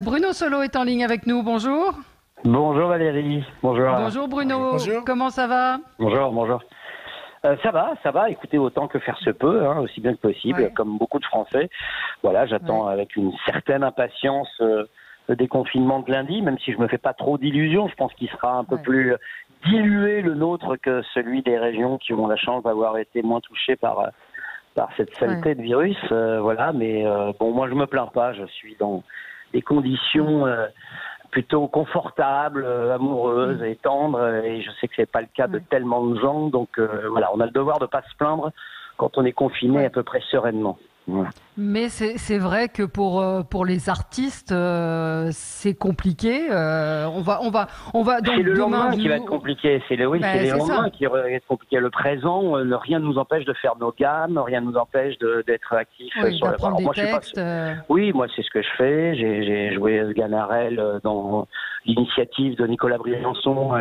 Bruno Solo est en ligne avec nous, bonjour. Bonjour Valérie, bonjour. Bonjour Bruno, Bonjour. Comment ça va? Bonjour, bonjour. Ça va, écoutez, autant que faire se peut, hein, aussi bien que possible, Ouais. comme beaucoup de Français. Voilà, j'attends avec une certaine impatience le déconfinement de lundi, même si je me fais pas trop d'illusions. Je pense qu'il sera un peu Ouais. plus dilué le nôtre que celui des régions qui ont la chance d'avoir été moins touchées par cette saleté de virus. Voilà, mais bon, moi je me plains pas, je suis dans des conditions plutôt confortables, amoureuses et tendres, et je sais que c'est pas le cas de tellement de gens, donc voilà, on a le devoir de pas se plaindre quand on est confiné à peu près sereinement. Voilà. Mais c'est vrai que pour les artistes, c'est compliqué. On va donc C'est le demain. lendemain qui va être compliqué. C'est le lendemain qui va être compliqué. Le présent, rien ne nous empêche de faire nos gammes, rien ne nous empêche d'être actifs sur le. D'apprendre des Moi, textes. Oui, moi c'est ce que je fais. J'ai joué Ganarelle dans l'initiative de Nicolas Briançon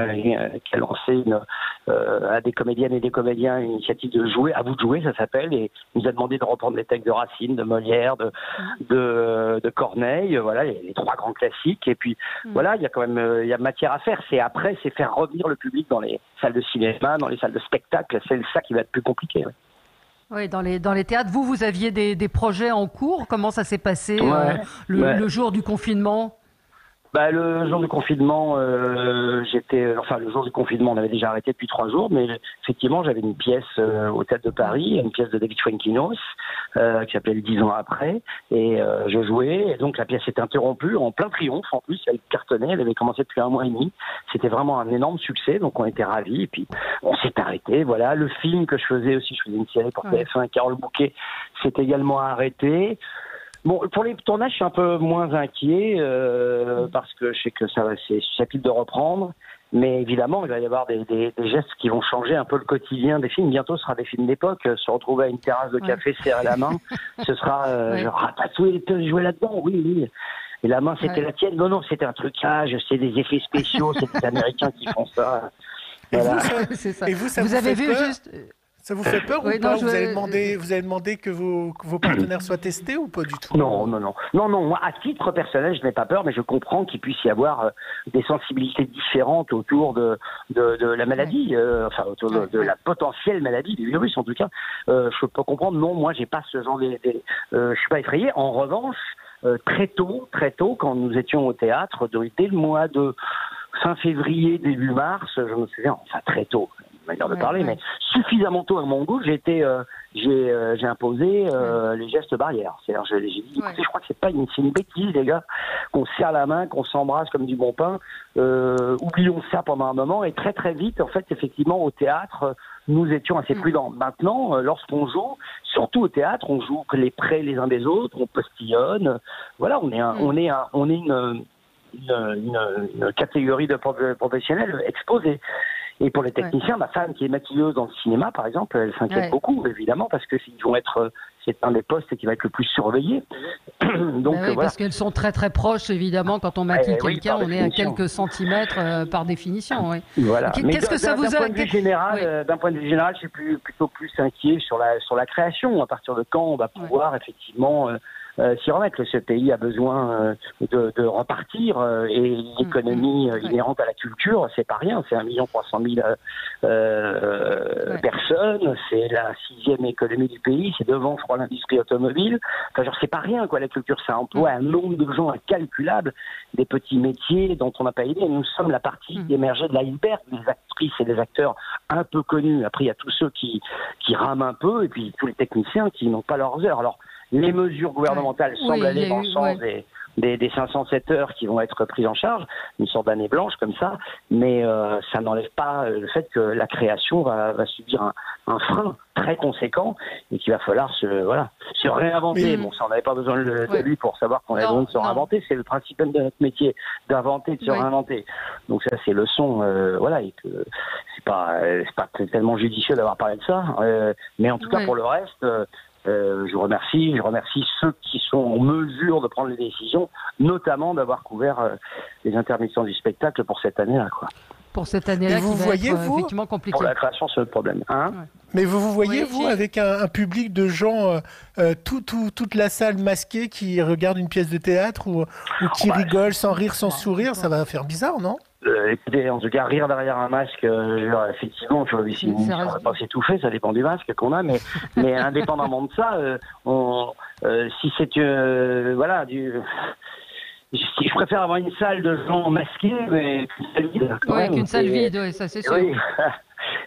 qui a lancé à des comédiennes et des comédiens une initiative de jouer, à vous de jouer, ça s'appelle, et il nous a demandé de reprendre les textes de Racine, de Molière, de Corneille, voilà, les trois grands classiques. Et puis voilà, il y a quand même il y a matière à faire. C'est faire revenir le public dans les salles de cinéma, dans les salles de spectacle. C'est ça qui va être plus compliqué. Ouais. Oui, dans les théâtres. Vous aviez des projets en cours. Comment ça s'est passé le jour du confinement? Le jour du confinement, le jour du confinement, on avait déjà arrêté depuis 3 jours, mais effectivement, j'avais une pièce au Théâtre de Paris, une pièce de David Fuenquinos, qui s'appelle 10 ans après, et je jouais, et donc la pièce s'est interrompue en plein triomphe, en plus, elle cartonnait, elle avait commencé depuis 1 mois et demi, c'était vraiment un énorme succès, donc on était ravis, et puis on s'est arrêté, voilà, le film que je faisais aussi, je faisais une série pour TF1, Carole Bouquet, s'est également arrêté. Bon, pour les tournages, je suis un peu moins inquiet parce que je sais que c'est susceptible de reprendre. Mais évidemment, il va y avoir des gestes qui vont changer un peu le quotidien des films. Bientôt, ce sera des films d'époque. Se retrouver à une terrasse de café, serrer la main, ce sera genre tatoué, jouer là-dedans, oui. Et la main, c'était la tienne. Non, c'était un trucage, c'est des effets spéciaux, c'est des Américains qui font ça. Voilà. Et vous, ça vous avez vu peur juste. Ça vous fait peur ou pas? Vous avez demandé que vos partenaires soient testés ou pas du tout? Non. Moi, à titre personnel, je n'ai pas peur, mais je comprends qu'il puisse y avoir des sensibilités différentes autour de la maladie, autour de la potentielle maladie du virus, en tout cas. Je peux comprendre. Non, moi, j'ai pas ce genre je suis pas effrayé. En revanche, très tôt, quand nous étions au théâtre, dès le mois de fin février, début mars, je me souviens, enfin très tôt. Manière de parler, mais suffisamment tôt à mon goût, j'ai imposé les gestes barrières. C'est-à-dire, j'ai dit, écoutez, je crois que c'est une bêtise, les gars, qu'on se serre la main, qu'on s'embrasse comme du bon pain. Oublions ça pendant un moment, et très très vite, en fait, effectivement, au théâtre, nous étions assez prudents. Maintenant, lorsqu'on joue, surtout au théâtre, on joue les près les uns des autres, on postillonne. Voilà, on est une catégorie de professionnels exposés. Et pour les techniciens, ma femme qui est maquilleuse dans le cinéma, par exemple, elle s'inquiète beaucoup, évidemment, parce que c'est un des postes qui va être le plus surveillé. Donc, parce qu'elles sont très très proches, évidemment. Quand on maquille quelqu'un, on est à quelques centimètres par définition. Voilà. Qu'est-ce que ça vous a... D'un point de vue général, je suis plutôt plus inquiet sur la création. À partir de quand on va pouvoir effectivement s'y remettre. Ce pays a besoin de repartir et l'économie inhérente à la culture, c'est pas rien. C'est 1,3 million personnes. C'est la 6e économie du pays. C'est devant, je crois, l'industrie automobile. Enfin, genre, c'est pas rien, quoi. La culture, ça emploie un nombre de gens incalculable, des petits métiers dont on n'a pas idée. Nous sommes la partie émergée de l'iceberg, des actrices et des acteurs un peu connus. Après, il y a tous ceux qui rament un peu, et puis tous les techniciens qui n'ont pas leurs heures. Alors, les mesures gouvernementales semblent aller dans le sens des 507 heures qui vont être prises en charge, une sorte d'année blanche comme ça, mais ça n'enlève pas le fait que la création va subir un frein très conséquent et qu'il va falloir se réinventer. Bon, ça, on n'avait pas besoin de lui pour savoir qu'on avait besoin de se réinventer. C'est le principe de notre métier, d'inventer, de se réinventer. Donc ça, c'est leçon, et que c'est pas tellement judicieux d'avoir parlé de ça, mais en tout cas pour le reste. Je remercie ceux qui sont en mesure de prendre les décisions, notamment d'avoir couvert les intermittents du spectacle pour cette année-là, quoi. pour cette année-là qui va être effectivement compliquée. Pour la création, c'est le problème. Hein Mais vous voyez, vous, avec un public de gens, toute la salle masquée qui regarde une pièce de théâtre ou qui rigole sans rire, sans sourire, ça va faire bizarre, non? Écoutez, en tout cas, rire derrière un masque, effectivement, on ne va pas s'étouffer, ça dépend du masque qu'on a, mais indépendamment de ça, si c'est voilà, je préfère avoir une salle de gens masqués, mais qu'une salle vide. Oui, qu'une salle vide, oui, ça c'est sûr. Oui.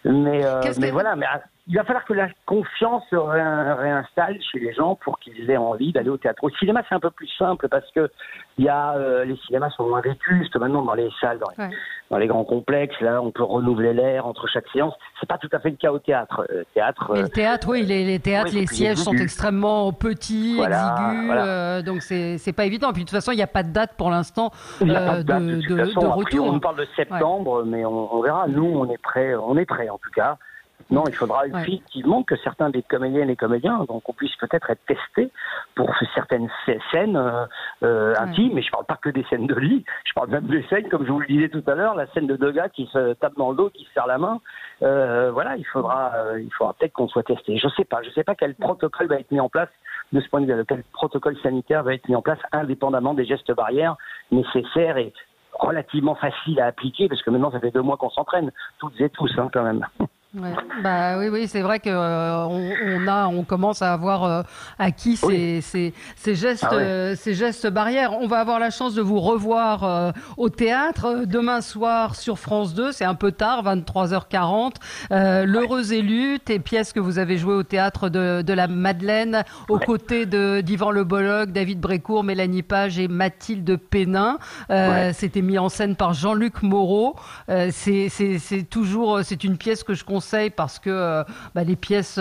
mais voilà, il va falloir que la confiance se réinstalle chez les gens pour qu'ils aient envie d'aller au théâtre. Au cinéma, c'est un peu plus simple parce que les cinémas sont moins vétustes maintenant dans les salles, dans les grands complexes. Là, on peut renouveler l'air entre chaque séance. C'est pas tout à fait le cas au théâtre. Mais le théâtre, oui, les théâtres, les sièges sont extrêmement petits, exigus, donc c'est pas évident. Puis de toute façon, il n'y a pas de date pour l'instant de retour. On parle de septembre, mais on verra. Nous, on est prêts en tout cas. Non, il faudra effectivement que certains des comédiennes et comédiens, donc on puisse peut-être être testés pour certaines scènes intimes, mais je parle pas que des scènes de lit, je parle même des scènes, comme je vous le disais tout à l'heure, la scène de deux gars qui se tapent dans le dos, qui se serrent la main. Voilà, il faudra peut-être qu'on soit testé. Je sais pas quel protocole va être mis en place de ce point de vue, quel protocole sanitaire va être mis en place indépendamment des gestes barrières nécessaires et relativement faciles à appliquer, parce que maintenant ça fait 2 mois qu'on s'entraîne, toutes et tous quand même. Ouais. Bah oui, c'est vrai que on commence à avoir acquis ces gestes barrières. On va avoir la chance de vous revoir au théâtre demain soir sur France 2. C'est un peu tard, 23h40. L'Heureux élu, tes pièces que vous avez jouées au théâtre de la Madeleine, aux côtés d'Yvan Le Bolloc, David Brécourt, Mélanie Page et Mathilde Pénin. C'était mis en scène par Jean-Luc Moreau. C'est une pièce que je conseille parce que les pièces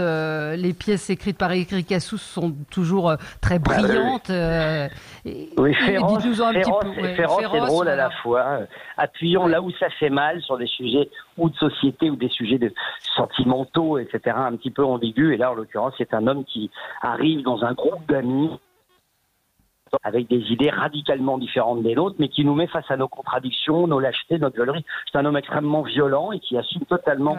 écrites par Éric Cassous sont toujours très brillantes. Féroce et drôle à la fois. Appuyons là où ça fait mal sur des sujets ou de société ou des sujets sentimentaux, etc., un petit peu ambigus. Et là, en l'occurrence, c'est un homme qui arrive dans un groupe d'amis avec des idées radicalement différentes des nôtres, mais qui nous met face à nos contradictions, nos lâchetés, notre violerie. C'est un homme extrêmement violent et qui assume totalement,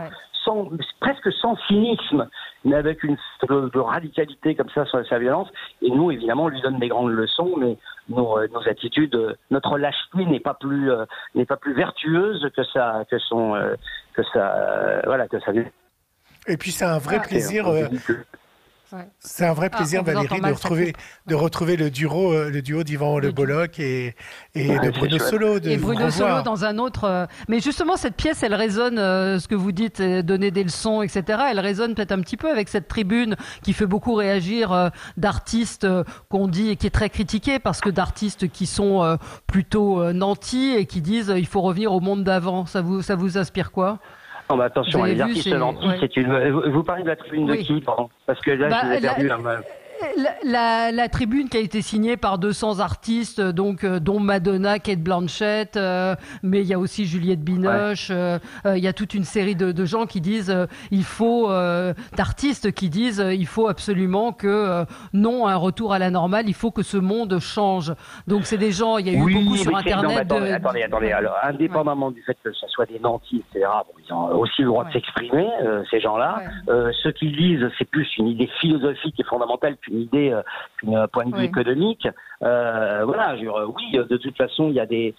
presque sans cynisme, mais avec une sorte de radicalité comme ça sur sa violence. Et nous, évidemment, on lui donne des grandes leçons, mais nos attitudes, notre lâcheté n'est pas plus vertueuse que ça. Et puis c'est un vrai plaisir. C'est un vrai plaisir, Valérie, de retrouver le duo d'Yvan Le Bolloc et de Bruno Solo. Et Bruno Solo dans un autre. Mais justement, cette pièce, elle résonne, ce que vous dites, donner des leçons, etc. Elle résonne peut-être un petit peu avec cette tribune qui fait beaucoup réagir d'artistes qu'on dit et qui est très critiquée parce que d'artistes qui sont plutôt nantis et qui disent il faut revenir au monde d'avant. Ça vous inspire quoi? Non, mais attention, les artistes nantis, c'est une. Vous parlez de la tribune de qui, pardon? Parce que là, je vous ai perdu là. La tribune qui a été signée par 200 artistes, donc dont Madonna, Cate Blanchett, mais il y a aussi Juliette Binoche. Il y a toute une série de gens qui disent d'artistes qui disent il faut absolument que non à un retour à la normale, il faut que ce monde change. Donc c'est des gens, il y a eu beaucoup sur Internet. Attendez. Alors indépendamment du fait que ce soit des nantis, etc. Ils ont aussi le droit de s'exprimer, ces gens-là. Ceux qui lisent, c'est plus une idée philosophique et fondamentale qu'une idée, qu'un point de vue économique. Oui, de toute façon, il y a des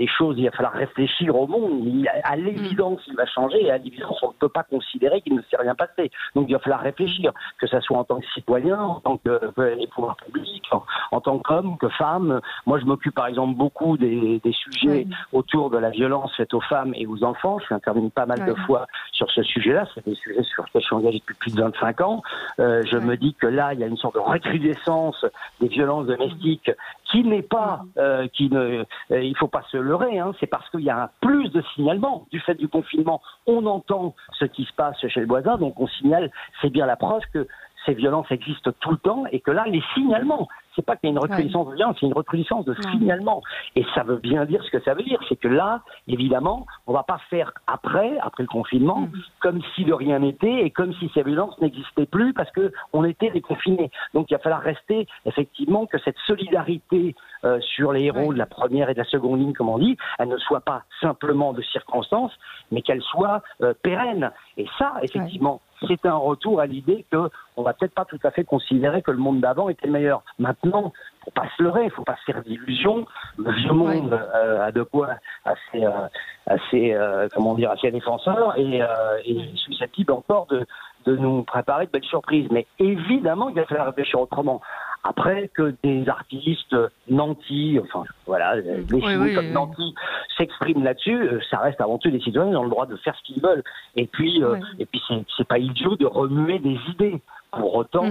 choses, il va falloir réfléchir au monde. À l'évidence, il va changer, et à l'évidence, on ne peut pas considérer qu'il ne s'est rien passé. Donc, il va falloir réfléchir, que ce soit en tant que citoyen, en tant que pouvoir public, en tant qu'homme, que femme. Moi, je m'occupe, par exemple, beaucoup des sujets autour de la violence faite aux femmes et aux enfants. Je suis intervenu pas mal de fois sur ce sujet-là. C'est des sujets sur lesquels je suis engagé depuis plus de 25 ans. Je me dis que là, il y a une sorte de recrudescence des violences domestiques qui n'est pas, il faut pas se leurrer, c'est parce qu'il y a plus de signalements du fait du confinement. On entend ce qui se passe chez le voisin, donc on signale. C'est bien la preuve que ces violences existent tout le temps et que là, les signalements, c'est pas qu'il y a une recrudescence de violence, c'est une recrudescence de signalement. Et ça veut bien dire ce que ça veut dire. C'est que là, évidemment, on va pas faire après le confinement, comme si de rien n'était et comme si ces violences n'existaient plus parce que on était déconfinés. Donc il va falloir rester, effectivement, que cette solidarité sur les héros de la première et de la seconde ligne, comme on dit, elle ne soit pas simplement de circonstance, mais qu'elle soit pérenne. Et ça, effectivement, c'est un retour à l'idée qu'on va peut-être pas tout à fait considérer que le monde d'avant était le meilleur. Maintenant, faut pas se leurrer, faut pas se faire d'illusions. Le vieux monde a de quoi assez défenseur et susceptible encore de nous préparer de belles surprises. Mais évidemment, il va falloir réfléchir autrement. Après que des artistes nantis, des films comme nantis s'expriment là-dessus, ça reste avant tout des citoyens, ils ont le droit de faire ce qu'ils veulent. Et puis c'est pas idiot de remuer des idées. Pour autant,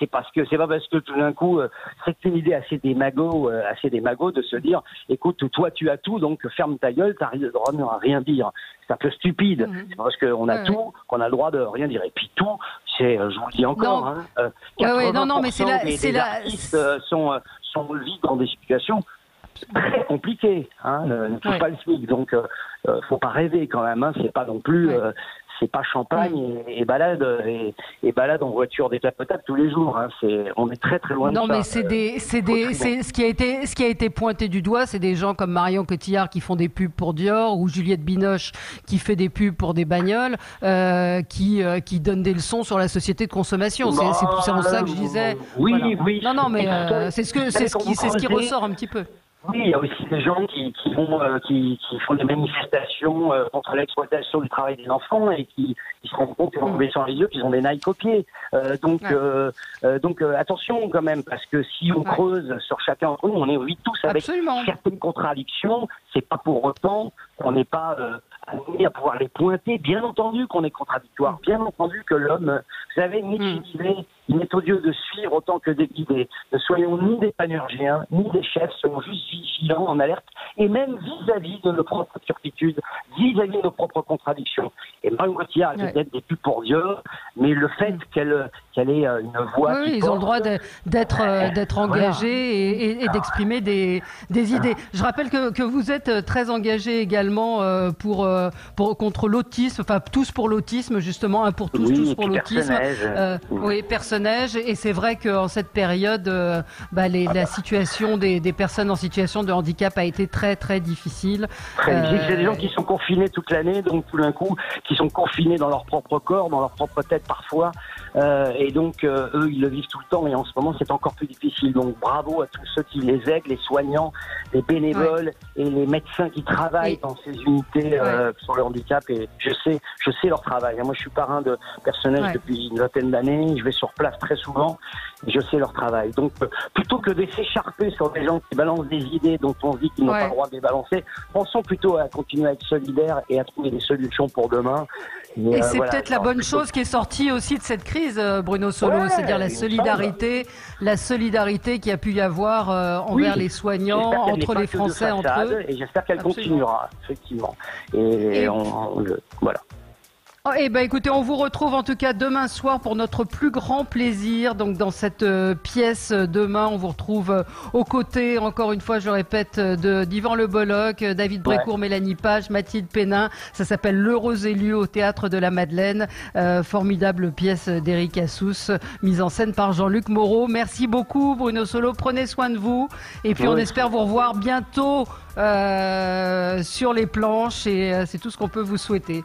c'est pas parce que tout d'un coup, c'est une idée assez démago de se dire, écoute, toi tu as tout, donc ferme ta gueule, t'as le droit de rien dire. C'est un peu stupide. C'est parce qu'on a tout qu'on a le droit de rien dire. Et puis tout, je vous le dis encore, 80% des artistes sont vus dans des situations très compliquées. Ne touche pas le SMIC, donc faut pas rêver quand même. C'est pas non plus. C'est pas champagne et balade en voiture décapotable tous les jours. On est très très loin de ça. Non, mais ce qui a été pointé du doigt, c'est des gens comme Marion Cotillard qui font des pubs pour Dior ou Juliette Binoche qui fait des pubs pour des bagnoles, qui donnent des leçons sur la société de consommation. C'est en ça que je disais. Oui. Non, mais c'est ce qui ressort un petit peu. Oui, il y a aussi des gens qui font des manifestations contre l'exploitation du travail des enfants et qui se rendent compte en baissant les yeux qu'ils ont des Nike aux pieds. Donc attention quand même, parce que si on creuse sur chacun d'entre nous, on est tous avec certaines contradictions. C'est pas pour autant qu'on n'est pas amené à pouvoir les pointer. Bien entendu qu'on est contradictoire. Bien entendu que l'homme, vous savez, Nietzsche disait, il est odieux de suivre autant que de guider. Ne soyons ni des panurgiens, ni des chefs, soyons juste vigilants, en alerte, et même vis-à-vis de nos propres turpitudes, vis-à-vis de nos propres contradictions. Et Marion Cotillard a peut-être des pubs pour Dieu, mais le fait qu'elle ait une voix... Oui, ils ont le droit d'être engagés et d'exprimer des idées. Je rappelle que vous êtes très engagé également contre l'autisme, enfin tous pour l'autisme, justement, un pour tous, tous pour l'autisme. Personnage, et c'est vrai qu'en cette période, la situation des personnes en situation de handicap a été très très difficile. Il y a des gens qui sont confinés toute l'année, donc tout d'un coup, qui sont confinés dans leur propre corps, dans leur propre tête parfois, et donc eux, ils le vivent tout le temps, et en ce moment, c'est encore plus difficile. Donc bravo à tous ceux qui les aident, les soignants, les bénévoles et les médecins qui travaillent dans ces unités sur le handicap, et je sais leur travail. Moi, je suis parrain de personnel depuis une vingtaine d'années, je vais sur place très souvent, et je sais leur travail. Donc, plutôt que de s'écharper sur des gens qui balancent des idées dont on dit qu'ils n'ont pas le droit de les balancer, pensons plutôt à continuer à être solidaires et à trouver des solutions pour demain. Et c'est peut-être la bonne chose qui est sortie aussi de cette crise, Bruno Solo, c'est-à-dire la solidarité qu'il y a pu y avoir envers les soignants, entre les Français, entre eux. Et j'espère qu'elle continuera, effectivement. Et voilà. Eh ben, écoutez, on vous retrouve en tout cas demain soir pour notre plus grand plaisir. Donc, dans cette pièce demain, on vous retrouve aux côtés, encore une fois, je le répète, d'Yvan Le Bolloc, David Brécourt, Mélanie Page, Mathilde Pénin. Ça s'appelle L'Heureux Élu au Théâtre de la Madeleine. Formidable pièce d'Éric Assous, mise en scène par Jean-Luc Moreau. Merci beaucoup, Bruno Solo. Prenez soin de vous. Et puis, on espère vous revoir bientôt sur les planches. Et c'est tout ce qu'on peut vous souhaiter.